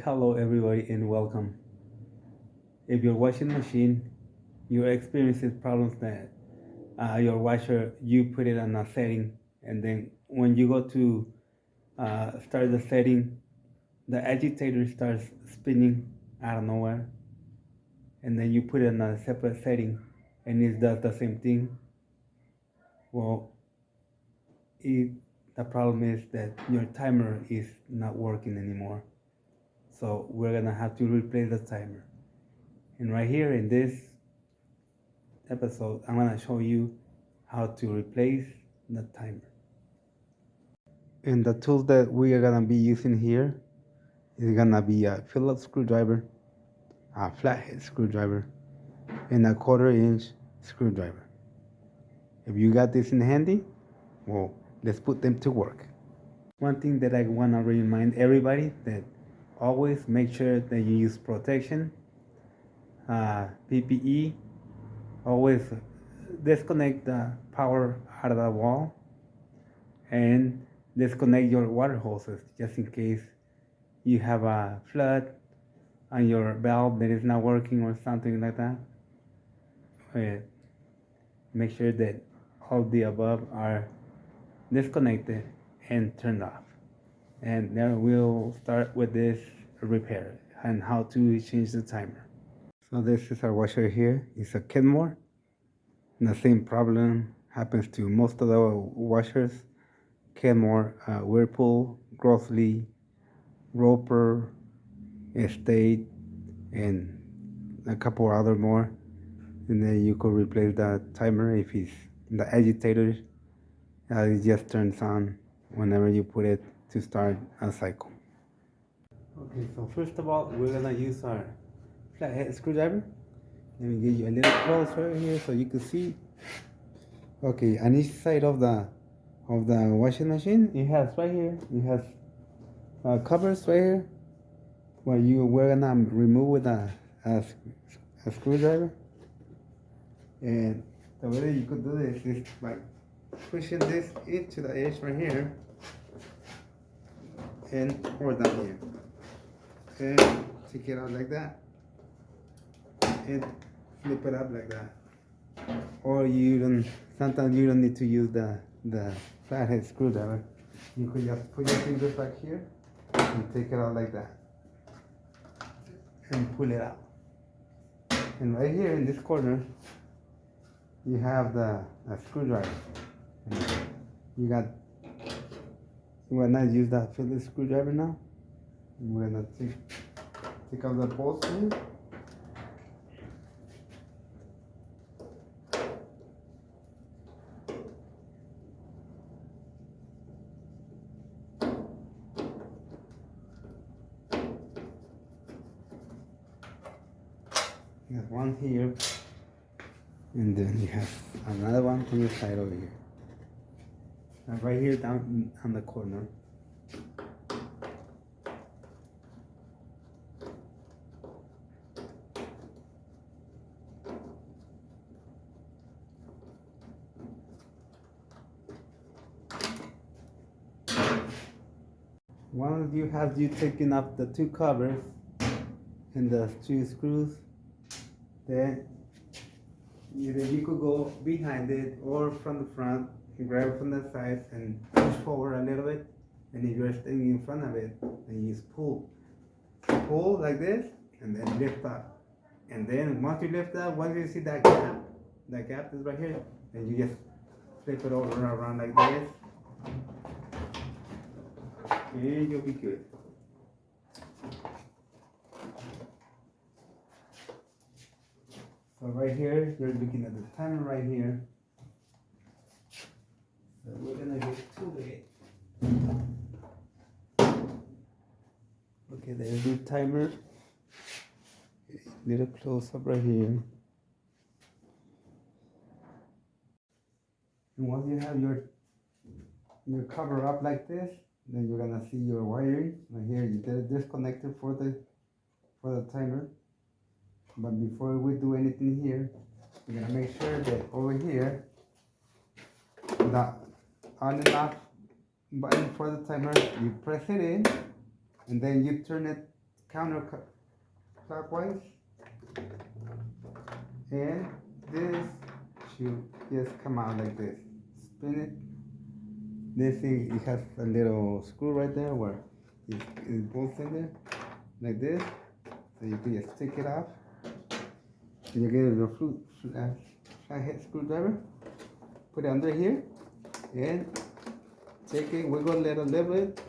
Hello everybody and welcome. If your washing machine, you're experiencing problems that your washer, you put it on a setting, and then when you go to start the setting, the agitator starts spinning out of nowhere, and then you put it on a separate setting, and it does the same thing. Well, the problem is that your timer is not working anymore. So we're gonna have to replace the timer. And right here in this episode, I'm gonna show you how to replace the timer. And the tools that we are gonna be using here is gonna be a Phillips screwdriver, a flathead screwdriver, and a 1/4 inch screwdriver. If you got this in handy, well, let's put them to work. One thing that I wanna remind everybody that always make sure that you use protection, PPE. Always disconnect the power out of the wall and disconnect your water hoses just in case you have a flood on your valve that is not working or something like that. Make sure that all the above are disconnected and turned off. And then we'll start with this repair and how to change the timer. So this is our washer here. It's a Kenmore. The same problem happens to most of the washers. Kenmore, Whirlpool, Crosley, Roper, Estate, and a couple other more. And then you could replace the timer if it's the agitator. It just turns on whenever you put it to start a cycle. Okay, so first of all, we're gonna use our flathead screwdriver. Let me get you a little closer here so you can see. Okay, on each side of the washing machine, it has right here. It has covers right here where we're gonna remove with a screwdriver. And the way that you could do this is by pushing this into the edge right here and or down here, and take it out like that, and flip it up like that. Or sometimes you don't need to use the flathead screwdriver. You could just put your fingers back here and take it out like that and pull it out. And right here in this corner, you have the screwdriver. You will not use that Phillips screwdriver now. We're gonna take out the bolts here. You have one here, and then you have another one on the side over here. And right here down on the corner. Once you have taken up the two covers and the two screws, then either you could go behind it or from the front and grab it from the sides and push forward a little bit. And if you're standing in front of it, then you just pull like this and then lift up. And then once you lift up, once you see that gap is right here, then you just flip it over around like this, and you'll be good. So right here, you're looking at the timer right here. So we're gonna get to it. Okay, there's the timer. Little close up right here. And once you have your cover up like this, then you're gonna see your wiring right here. You get it disconnected for the timer. But before we do anything here, we're gonna make sure that over here, the on and off button for the timer, you press it in, and then you turn it counterclockwise, and this should just come out like this. Spin it. This thing, it has a little screw right there where it bolts in there, like this. So you can just take it off. And you get your flathead screwdriver, put it under here, and take it, wiggle it a little bit,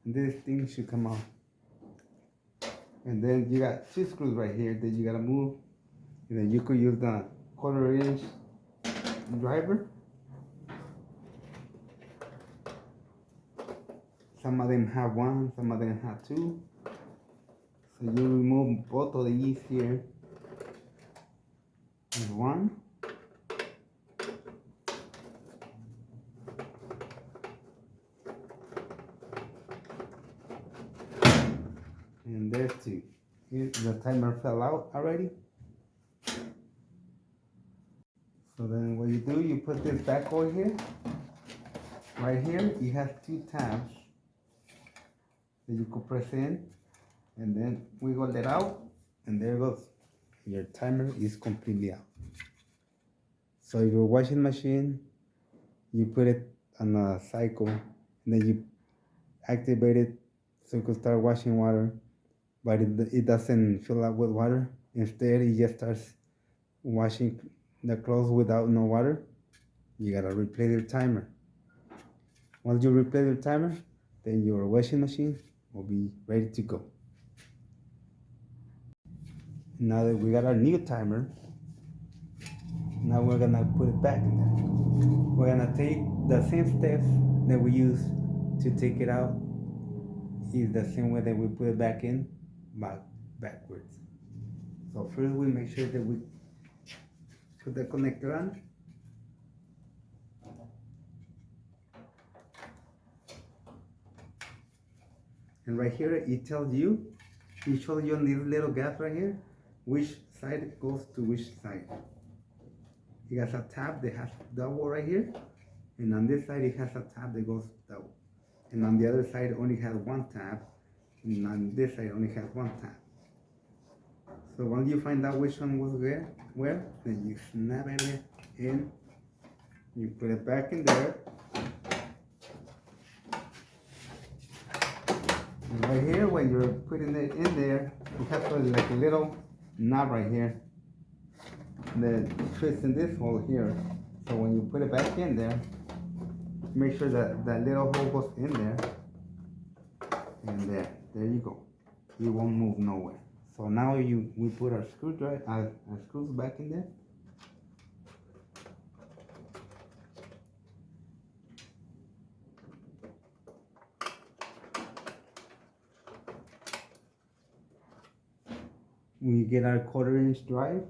and this thing should come out. And then you got 2 screws right here that you gotta move, and then you could use the 1/4 inch driver. Some of them have 1, some of them have 2. So you remove both of these here. And 1. And there's 2. Here, the timer fell out already. So then what you do, you put this back over here. Right here, you have 2 tabs that you could press in, and then wiggle it out, and there goes. Your timer is completely out. So your washing machine, you put it on a cycle, and then you activate it so you can start washing water, but it doesn't fill up with water. Instead, it just starts washing the clothes without no water. You gotta replace your timer. Once you replace your timer, then your washing machine will be ready to go. Now that we got our new timer, now we're gonna put it back in there. We're gonna take the same steps that we use to take it out, is the same way that we put it back in, but backwards. So first we make sure that we put the connector on. And right here it tells you, it shows you on this little gap right here, which side goes to which side. It has a tab that has double right here, and on this side it has a tab that goes double. And on the other side only has 1 tab, and on this side only has 1 tab. So once you find out which one was where, then you snap it in, you put it back in there. And right here, when you're putting it in there, you have like a little knob right here that fits in this hole here. So when you put it back in there, make sure that that little hole goes in there, and there you go. It won't move nowhere. So now we put our our screws back in there. We get our 1/4 inch drive.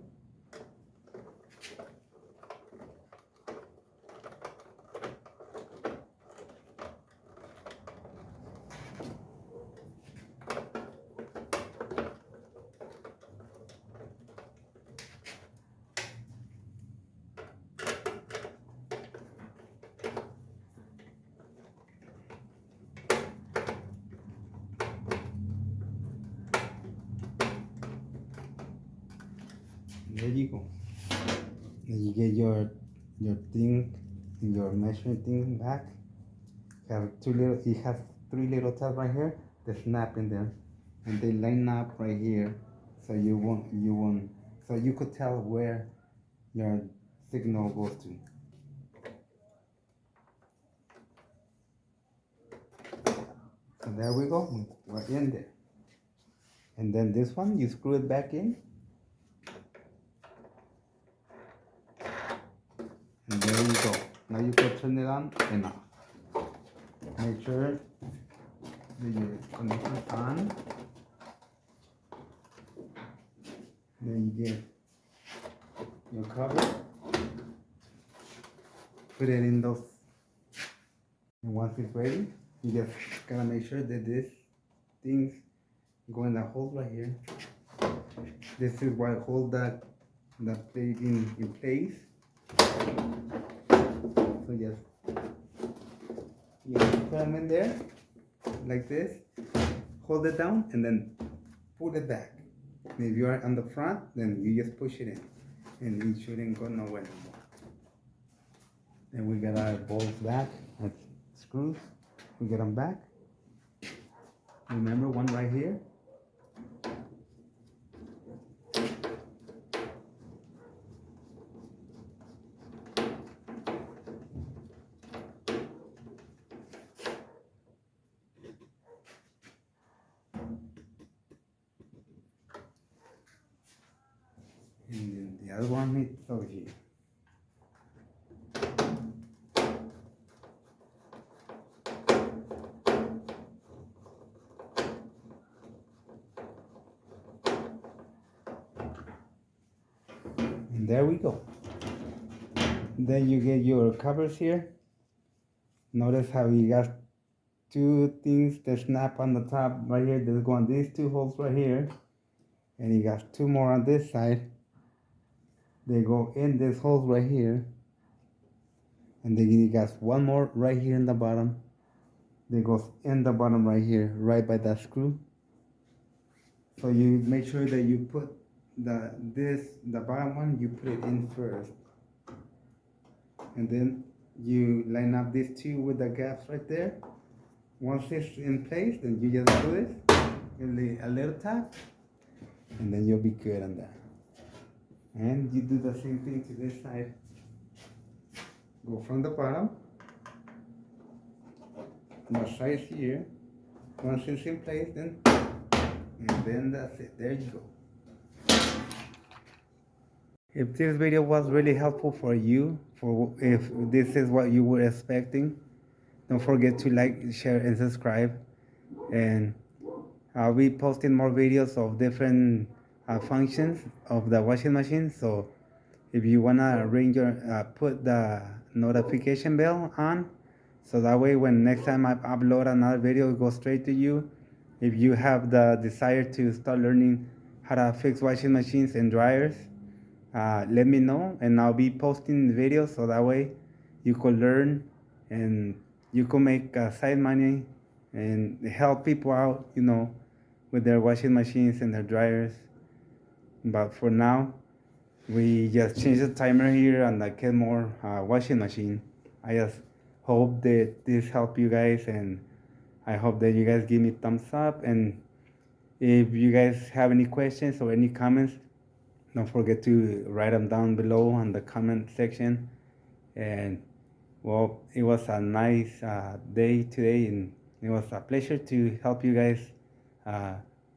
There you go. Then you get your thing, your measuring thing back. It has 3 little tabs right here that snap in there, and they line up right here, so you won't. So you could tell where your signal goes to. So there we go. We're in there. And then this one, you screw it back in. And there you go. Now you can turn it on and off. Make sure that your connection is on. Then you get your cover. Put it in those. And once it's ready, you just gotta make sure that this thing's go in the hole right here. This is what holds that plate in place. So just put them in there like this. hold it down and then pull it back. And if you are on the front, then you just push it in, and it shouldn't go nowhere anymore. Then we got our bolts back, our screws. We get them back. Remember one right here. And then the other one is over here. And there we go. Then you get your covers here. Notice how you got two things that snap on the top right here. There's going these two holes right here. And you got two more on this side. They go in this hole right here. And then you got one more right here in the bottom. They go in the bottom right here, right by that screw. So you make sure that you put the bottom one, you put it in first. And then you line up these two with the gaps right there. Once it's in place, then you just do this, a little tap, and then you'll be good on that. And you do the same thing to this side. Go from the bottom, the size here. Once it's in place, then, and then that's it. There you go. If this video was really helpful for you, if this is what you were expecting, don't forget to like, share, and subscribe. And I'll be posting more videos of different functions of the washing machine. So if you wanna ring your, put the notification bell on, so that way when next time I upload another video, it goes straight to you. If you have the desire to start learning how to fix washing machines and dryers, let me know, and I'll be posting videos so that way you could learn and you could make side money and help people out, with their washing machines and their dryers. But for now, we just changed the timer here on the Kenmore washing machine. I just hope that this helped you guys, and I hope that you guys give me thumbs up. And if you guys have any questions or any comments, don't forget to write them down below on the comment section. And well, it was a nice day today, and it was a pleasure to help you guys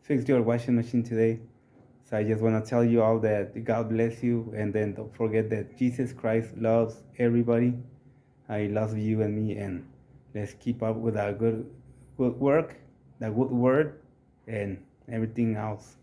fix your washing machine today. So I just want to tell you all that God bless you, and then don't forget that Jesus Christ loves everybody. He loves you and me, and let's keep up with our good work, the good word, and everything else.